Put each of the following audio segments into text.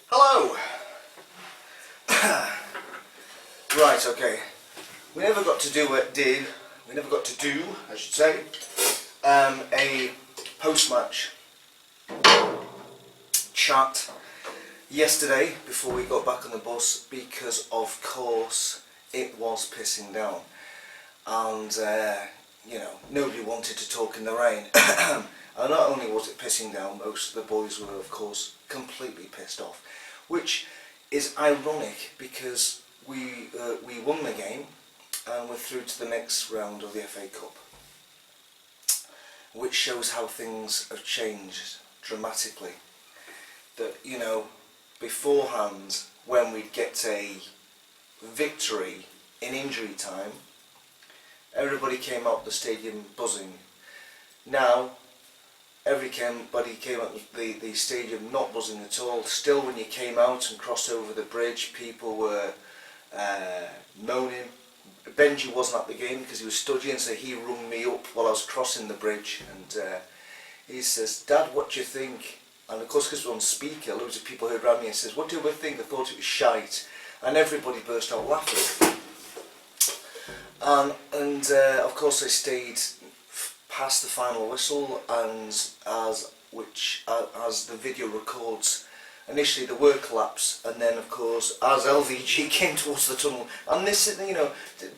Hello! Right, okay. We never got to do, I should say, a post-match chat yesterday before we got back on the bus because, of course, it was pissing down. And, nobody wanted to talk in the rain. And not only was it pissing down, most of the boys were, of course, completely pissed off. Which is ironic because we won the game and we're through to the next round of the F.A.Cup. Which shows how things have changed dramatically. That, beforehand, when we'd get a victory in injury time, everybody came out the stadium buzzing. Now, everybody came out the stadium not buzzing at all. Still, when you came out and crossed over the bridge, people were moaning. Benji wasn't at the game because he was studying, so he rung me up while I was crossing the bridge, and he says, "Dad, what do you think?" And of course, because we're on speaker, loads of people heard around me and says, "What do we think?" I thought it was shite, and everybody burst out laughing. And of course, I stayed past the final whistle, and as the video records, initially there were collapse, and then of course as LVG came towards the tunnel, and this,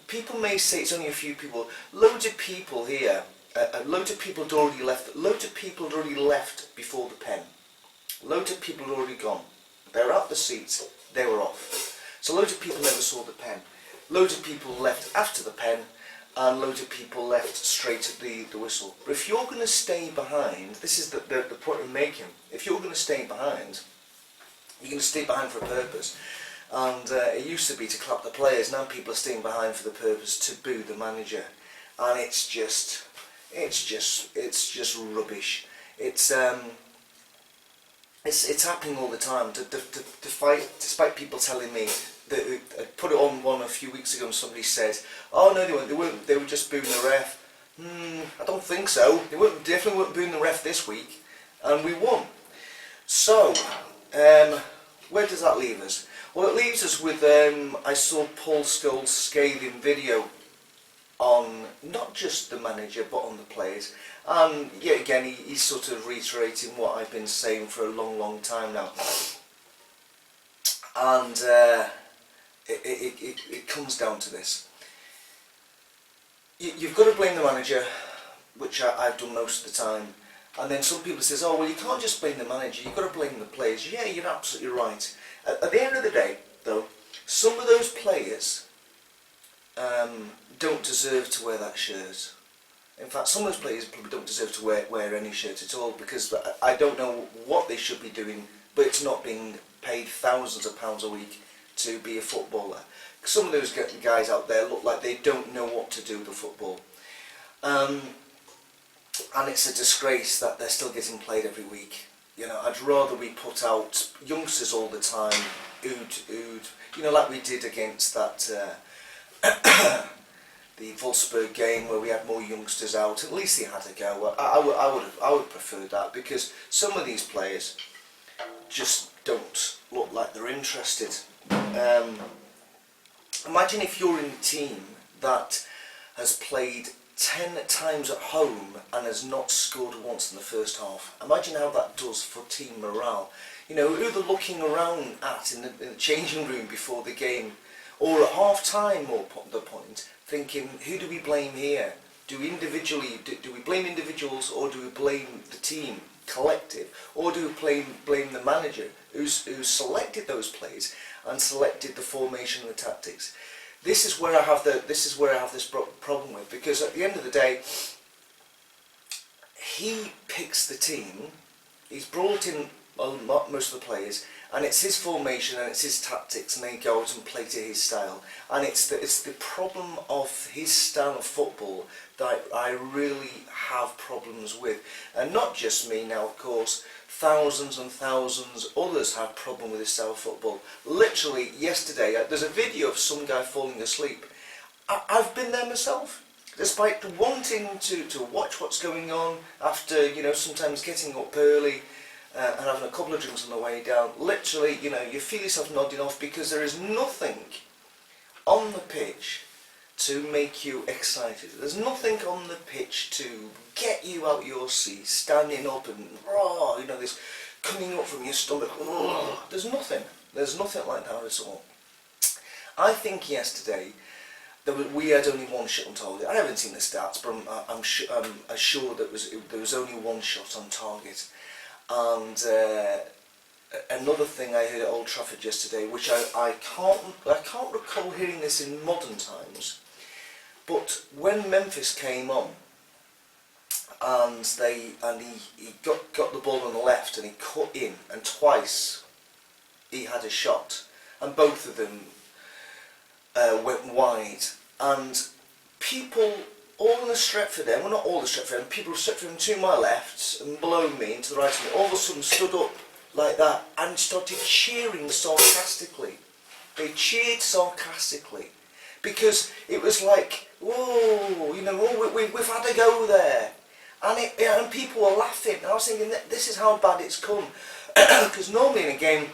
people may say it's only a few people, loads of people here, loads of people had already left, loads of people had already left before the pen, loads of people had already gone, they were out the seats, they were off, so loads of people never saw the pen, loads of people left after the pen, and loads of people left straight at the whistle. But if you're going to stay behind, this is the point I'm making, if you're going to stay behind, you're going to stay behind for a purpose. And it used to be to clap the players, now people are staying behind for the purpose to boo the manager. And it's just rubbish. It's happening all the time. Despite people telling me, I put it on one a few weeks ago and somebody said, "Oh no, they weren't, they were just booing the ref." I don't think so. They definitely weren't booing the ref this week, and we won. So, where does that leave us? Well, it leaves us with, I saw Paul Scholes' scathing video on not just the manager but on the players, and yet again he's sort of reiterating what I've been saying for a long time now, and it comes down to this. You've got to blame the manager, which I've done most of the time, and then some people say, "Oh well, you can't just blame the manager, you've got to blame the players." Yeah, you're absolutely right. At the end of the day though, some of those players don't deserve to wear that shirt. In fact, some of those players probably don't deserve to wear any shirt at all, because I don't know what they should be doing, but it's not being paid thousands of pounds a week to be a footballer. Some of those guys out there look like they don't know what to do with the football. And it's a disgrace that they're still getting played every week. I'd rather we put out youngsters all the time who'd like we did against that the Wolfsburg game where we had more youngsters out. At least they had a go. I would prefer that, because some of these players just don't look like they're interested. Imagine if you're in a team that has played 10 times at home and has not scored once in the first half. Imagine how that does for team morale. Who they're looking around at in the changing room before the game, or at half time, more the point, thinking, who do we blame here? Do we blame individuals, or do we blame the team, collective, or do we blame the manager who's selected those players and selected the formation and the tactics? This is where I have this problem with, because at the end of the day, he picks the team, he's brought in most of the players, and it's his formation and it's his tactics, and they go out and play to his style. And it's the problem of his style of football that I really have problems with. And not just me now, of course, thousands and thousands others have problem with his style of football. Literally yesterday, there's a video of some guy falling asleep. I've been there myself. Despite wanting to watch what's going on after, sometimes getting up early, and having a couple of drinks on the way down, literally, you know, you feel yourself nodding off because there is nothing on the pitch to make you excited. There's nothing on the pitch to get you out your seat, standing up and, you know, this coming up from your stomach. There's nothing. There's nothing like that at all. I think yesterday we had only one shot on target. I haven't seen the stats, but I'm sure that there was only one shot on target. And another thing I heard at Old Trafford yesterday, which I can't recall hearing this in modern times, but when Memphis came on and he got the ball on the left and he cut in, and twice he had a shot, and both of them went wide, and people all in the Stretford end, well not all the Stretford end, people Stretford end to my left and below me and to the right of me, all of a sudden stood up like that and started cheering sarcastically. They cheered sarcastically because it was like, whoa, you know, we've had a go there, and people were laughing. And I was thinking, this is how bad it's come, because normally in a game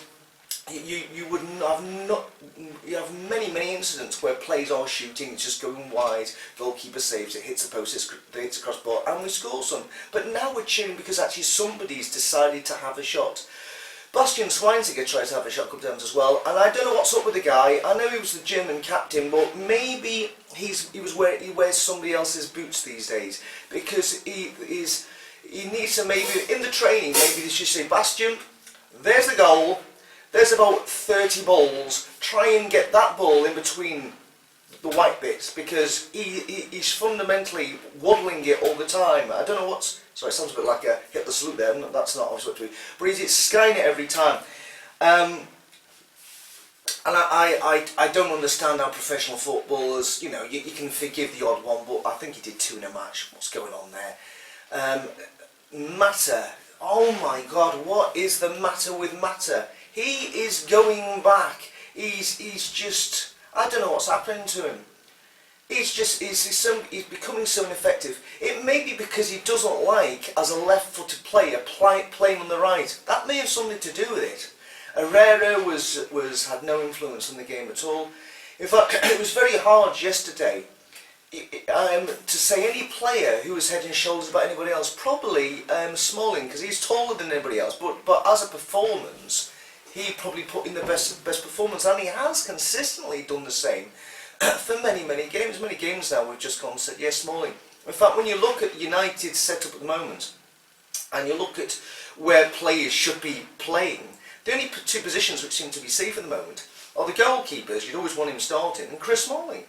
you would have many incidents where players are shooting, it's just going wide, goalkeeper saves it, hits the post, it hits the crossbar, and we score some. But now we're cheering because actually somebody's decided to have a shot. Bastian Schweinsteiger tried to have a shot a couple of times as well, and I don't know what's up with the guy. I know he was the German captain, but maybe he wears somebody else's boots these days, because he needs to, maybe in the training, maybe they should say, Bastian, there's the goal. There's about 30 balls. Try and get that ball in between the white bits, because he's fundamentally waddling it all the time. I don't know what's... Sorry, it sounds a bit like a hit the salute there. That's not obviously what to do. But he's skying it every time. And I don't understand how professional footballers, you know, you can forgive the odd one, but I think he did 2 in a match. What's going on there? Mata. Oh my God, what is the matter with Mata? He is going back. He's just, I don't know what's happening to him. He's becoming so ineffective. It may be because he doesn't like, as a left-footed player, playing on the right. That may have something to do with it. Herrera had no influence on the game at all. In fact, it was very hard yesterday to say any player who was head and shoulders above anybody else. Probably Smalling, because he's taller than anybody else. But as a performance, he probably put in the best performance, and he has consistently done the same for many games. Many games now we've just gone and said, yes, Smalling. In fact, when you look at United's setup at the moment, and you look at where players should be playing, the only 2 positions which seem to be safe at the moment are the goalkeepers. You'd always want him starting, and Chris Smalling.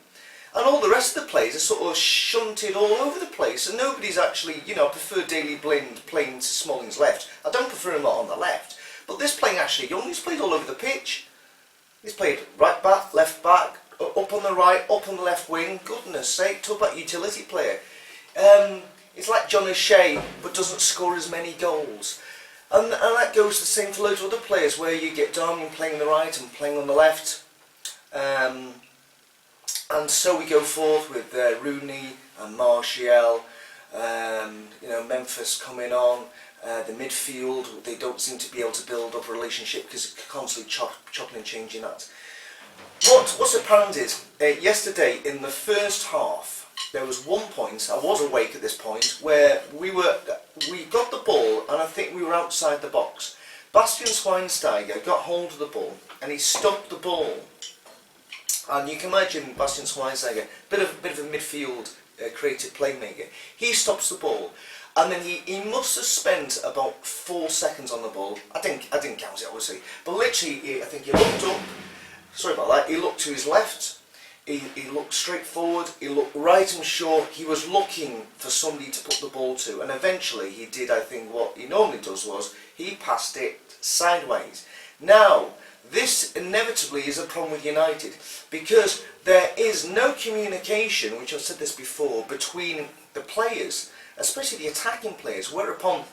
And all the rest of the players are sort of shunted all over the place, and nobody's actually, you know, I prefer Daley Blind playing to Smalling's left. I don't prefer him on the left. But this playing actually young, he's played all over the pitch. He's played right back, left back, up on the right, up on the left wing. Goodness sake, talk about utility player. It's like John O'Shea, but doesn't score as many goals. And that goes the same for loads of other players, where you get Darmian playing on the right and playing on the left. And so we go forth with Rooney and Martial, you know, Memphis coming on. The midfield, they don't seem to be able to build up a relationship because it's constantly chopping and changing that. What's apparent is, yesterday in the first half, there was one point, I was awake at this point, where we got the ball, and I think we were outside the box. Bastian Schweinsteiger got hold of the ball, and he stopped the ball. And you can imagine Bastian Schweinsteiger, bit of a midfield creative playmaker. He stops the ball. And then he must have spent about 4 seconds on the ball. I didn't count it obviously, but literally I think he looked up. Sorry about that. He looked to his left. He looked straight forward. He looked right and short. He was looking for somebody to put the ball to, and eventually he did. I think what he normally does was he passed it sideways. Now this inevitably is a problem with United, because there is no communication, which I've said this before, between the players, especially the attacking players, whereupon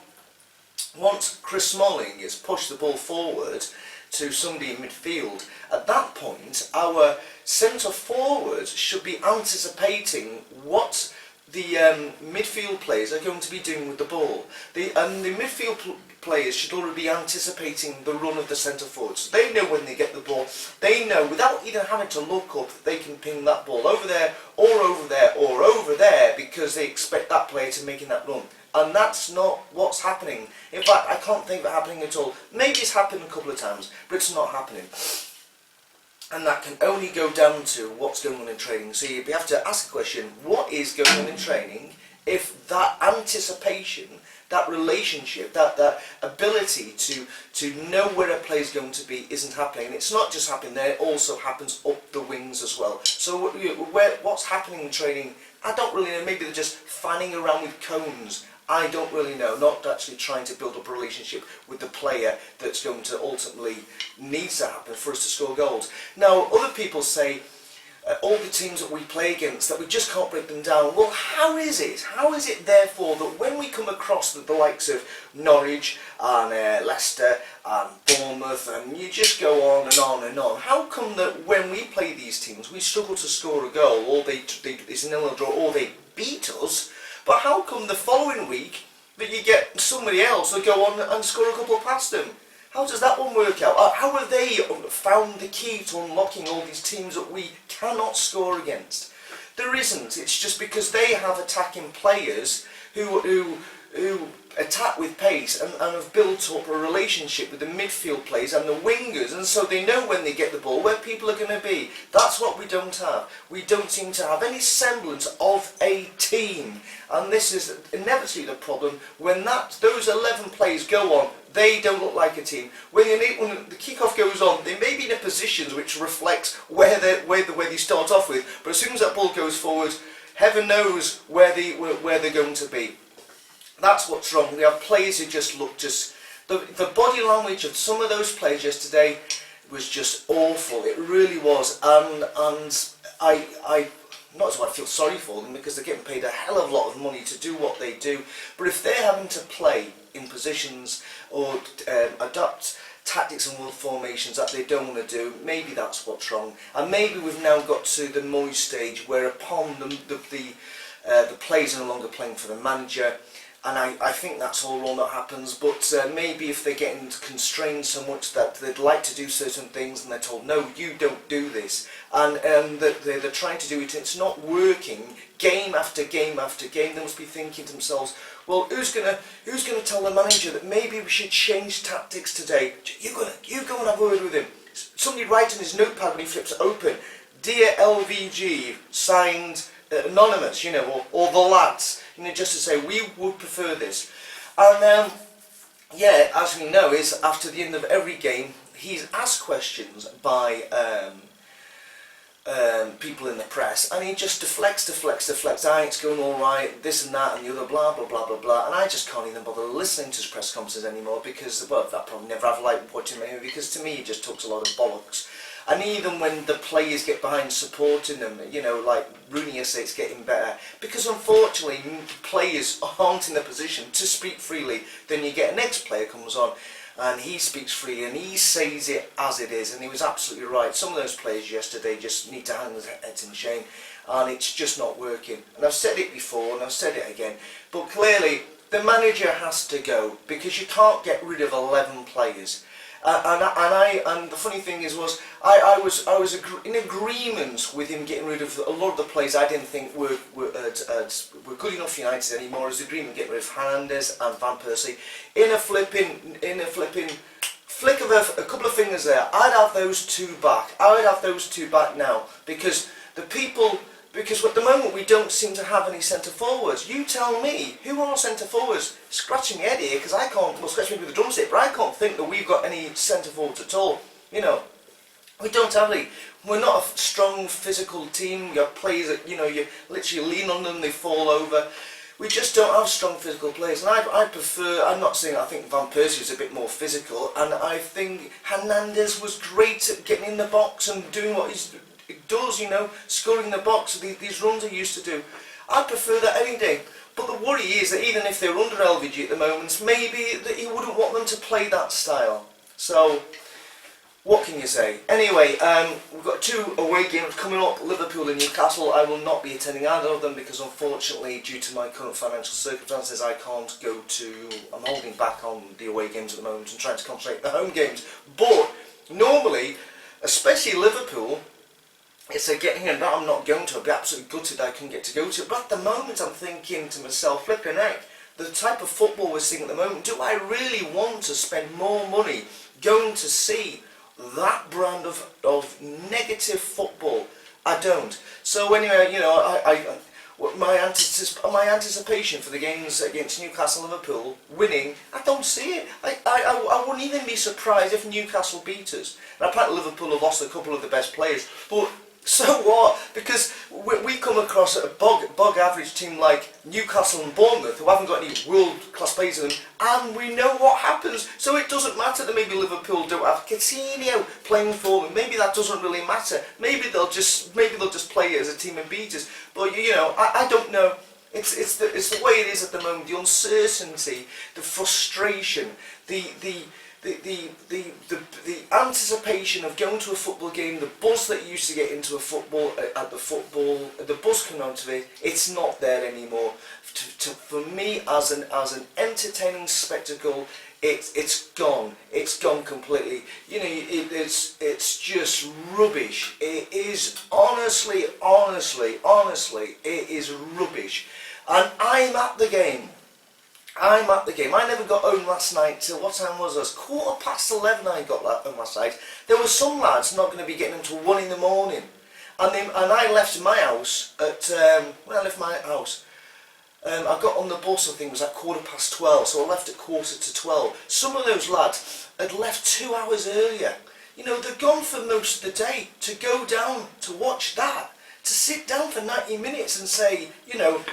once Chris Smalling has pushed the ball forward to somebody in midfield, at that point our centre forwards should be anticipating what midfield players are going to be doing with the ball. The midfield players should already be anticipating the run of the centre forwards. They know when they get the ball. They know without even having to look up that they can ping that ball over there or over there or over there because they expect that player to make that run. And that's not what's happening. In fact, I can't think of it happening at all. Maybe it's happened a couple of times, but it's not happening. And that can only go down to what's going on in training. So you have to ask the question, what is going on in training if that anticipation, that relationship, that ability to know where a player is going to be isn't happening? And it's not just happening there, it also happens up the wings as well. So what's happening in training, I don't really know. Maybe they're just fanning around with cones. I don't really know, not actually trying to build up a relationship with the player that's going to ultimately needs to happen for us to score goals. Now, other people say all the teams that we play against, that we just can't break them down. Well, how is it? How is it, therefore, that when we come across the likes of Norwich and Leicester and Bournemouth, and you just go on and on and on, how come that when we play these teams, we struggle to score a goal, or it's a 0-0 draw, or they beat us? But how come the following week that you get somebody else that go on and score a couple past them? How does that one work out? How have they found the key to unlocking all these teams that we cannot score against? There isn't. It's just because they have attacking players who attack with pace and have built up a relationship with the midfield players and the wingers, and so they know when they get the ball where people are going to be. That's what we don't have. We don't seem to have any semblance of a team, and this is inevitably the problem. When those 11 players go on, they don't look like a team. When the kick-off goes on, they may be in a position which reflects where they start off with, but as soon as that ball goes forward, heaven knows where they're going to be. That's what's wrong. We have players who just look the body language of some of those players yesterday was just awful. It really was, and I not as well I feel sorry for them because they're getting paid a hell of a lot of money to do what they do. But if they're having to play in positions or adopt tactics and formations that they don't want to do, maybe that's what's wrong. And maybe we've now got to the Moyes stage whereupon the players are no longer playing for the manager. And I think that's all wrong that happens, but maybe if they're getting constrained so much that they'd like to do certain things and they're told, no, you don't do this, and that they're trying to do it and it's not working, game after game after game, they must be thinking to themselves, well, who's gonna tell the manager that maybe we should change tactics today? You go and have a word with him. Somebody write in his notepad when he flips it open, "Dear LVG, signed anonymous," or the lads. Just to say, we would prefer this. And yeah, as we know, is after the end of every game, he's asked questions by people in the press, and he just deflects, it's going all right, this and that and the other, blah, blah, blah, blah, blah, and I just can't even bother listening to his press conferences anymore because, well, I probably never have liked watching him anyway, because to me he just talks a lot of bollocks. And even when the players get behind supporting them, like Rooney yesterday, it's getting better. Because unfortunately, players aren't in a position to speak freely. Then you get an ex-player comes on, and he speaks freely, and he says it as it is. And he was absolutely right. Some of those players yesterday just need to hang their heads in shame. And it's just not working. And I've said it before, and I've said it again. But clearly, the manager has to go, because you can't get rid of 11 players. And the funny thing I was in agreement with him getting rid of a lot of the players I didn't think were good enough for United anymore. As agreement getting rid of Hernandez and Van Persie in a flipping flick of a couple of fingers there. I'd have those two back. I would have those two back now because Because at the moment we don't seem to have any centre forwards. You tell me, who are centre forwards? Scratching my head here because I can't, well, scratch me with a drumstick, but I can't think that we've got any centre forwards at all. We don't have any. We're not a strong physical team. We have players that, you literally lean on them, they fall over. We just don't have strong physical players, and I prefer, I'm not saying I think Van Persie was a bit more physical, and I think Hernandez was great at getting in the box and doing what he does, scoring in the box, these runs he used to do. I prefer that any day. But the worry is that even if they're under LVG at the moment, maybe that he wouldn't want them to play that style. So, What can you say? Anyway, we've got 2 away games coming up, Liverpool and Newcastle. I will not be attending either of them because unfortunately, due to my current financial circumstances, I can't go to... I'm holding back on the away games at the moment and trying to concentrate on the home games. But normally, especially Liverpool, it's a getting in that I'm not going to. I'd be absolutely gutted I couldn't get to go to it. But at the moment, I'm thinking to myself, flipping heck, the type of football we're seeing at the moment, do I really want to spend more money going to see that brand of negative football? I don't. So anyway, you know, my anticipation for the games against Newcastle and Liverpool winning, I don't see it. I wouldn't even be surprised if Newcastle beat us. And apparently Liverpool have lost a couple of the best players, but so what? Because we come across a bog average team like Newcastle and Bournemouth, who haven't got any world class players in them, and we know what happens. So it doesn't matter that maybe Liverpool don't have Coutinho playing for them. Maybe that doesn't really matter. Maybe they'll just play as a team and beat us. But you know, I don't know. It's the way it is at the moment. The uncertainty, the frustration, the anticipation of going to a football game, the buzz that you used to get into a football the buzz coming out of it, it's not there anymore. For me, as an entertaining spectacle, it's gone. It's gone completely. You know, it's just rubbish. It is honestly, it is rubbish. And I'm at the game. I never got home last night till, what time was it? 11:15 I got home last night. There were some lads not going to be getting until 1 in the morning. And I left my house at, when I left my house, I got on the bus, I think it was at 12:15, so I left at 11:45. Some of those lads had left 2 hours earlier. You know, they're gone for most of the day to go down to watch that, to sit down for 90 minutes and say, you know,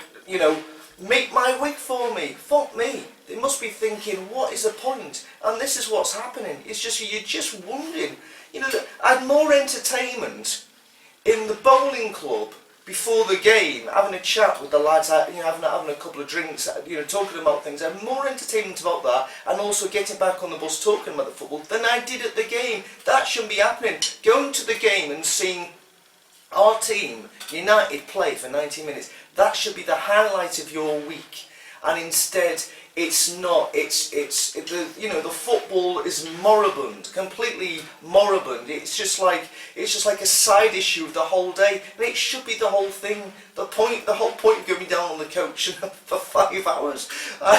make my week for me. Fuck me. They must be thinking, what is the point? And this is what's happening. It's just, you're just wondering. You know, I had more entertainment in the bowling club before the game, having a chat with the lads, you know, having a couple of drinks, you know, talking about things. I had more entertainment about that, and also getting back on the bus talking about the football, than I did at the game. That shouldn't be happening. Going to the game and seeing our team, United, play for 90 minutes, that should be the highlight of your week. And instead, it's not. The football is moribund, completely moribund. It's just like a side issue of the whole day, and it should be the whole thing. The whole point of going down on the coach for 5 hours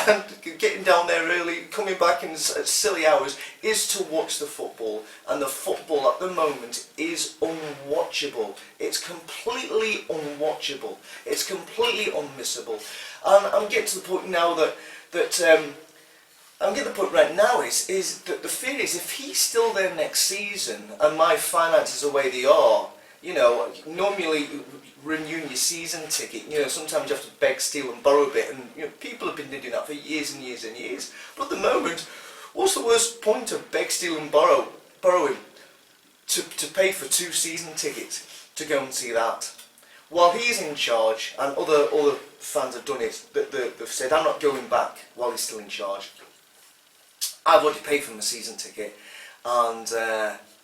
and getting down there early, coming back in silly hours, is to watch the football. And the football at the moment is unwatchable. It's completely unwatchable. It's completely unmissable. And I'm getting to the point now I'm getting the point right now is that the fear is, if he's still there next season and my finances are the way they are, you know, normally renewing your season ticket, you know, sometimes you have to beg, steal and borrow a bit, and you know, people have been doing that for years and years and years. But at the moment, what's the worst point of beg, steal and borrowing to pay for 2 season tickets to go and see that? While he's in charge, and other fans have done it, they've said, I'm not going back while he's still in charge. I've already paid for my season ticket, and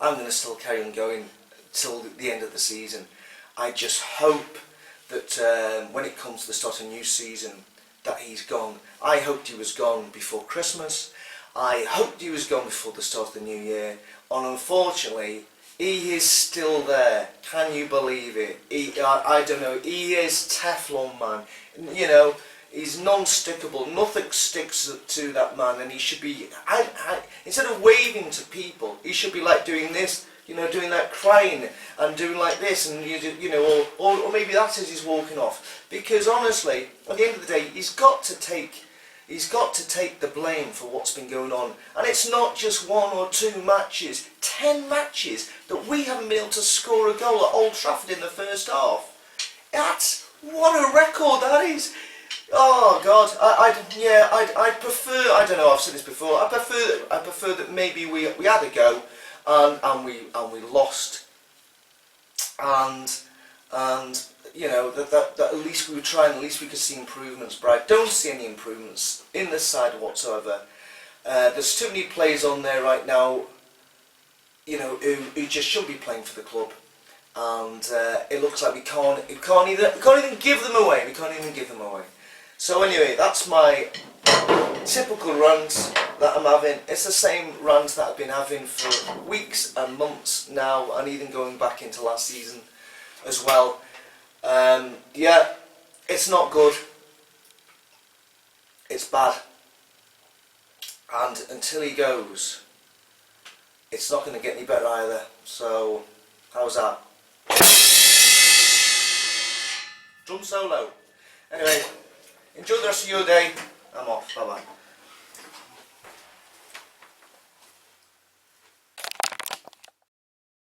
I'm going to still carry on going till the end of the season. I just hope that when it comes to the start of a new season, that he's gone. I hoped he was gone before Christmas. I hoped he was gone before the start of the new year. And unfortunately, he is still there. Can you believe it? I don't know. He is Teflon, man. You know, he's non-stickable. Nothing sticks to that man, and he should be. Instead of waving to people, he should be like doing this. You know, doing that, crying and doing like this, and you know, or maybe that's as he's walking off. Because honestly, at the end of the day, he's got to take the blame for what's been going on. And it's not just 1 or 2 matches, 10 matches that we haven't been able to score a goal at Old Trafford in the first half. What a record that is. Oh God, I prefer, I don't know, I've said this before, I prefer that maybe we had a go and we lost, and you know, that at least we were trying, at least we could see improvements. But I don't see any improvements in this side whatsoever. There's too many players on there right now you know, who just shouldn't be playing for the club, and it looks like we can't even give them away. We can't even give them away. So anyway, that's my typical rant that I'm having. It's the same rant that I've been having for weeks and months now, and even going back into last season as well. Yeah, it's not good. It's bad. And until he goes, it's not going to get any better either. So, how's that? Drum solo. Anyway, enjoy the rest of your day. I'm off. Bye bye.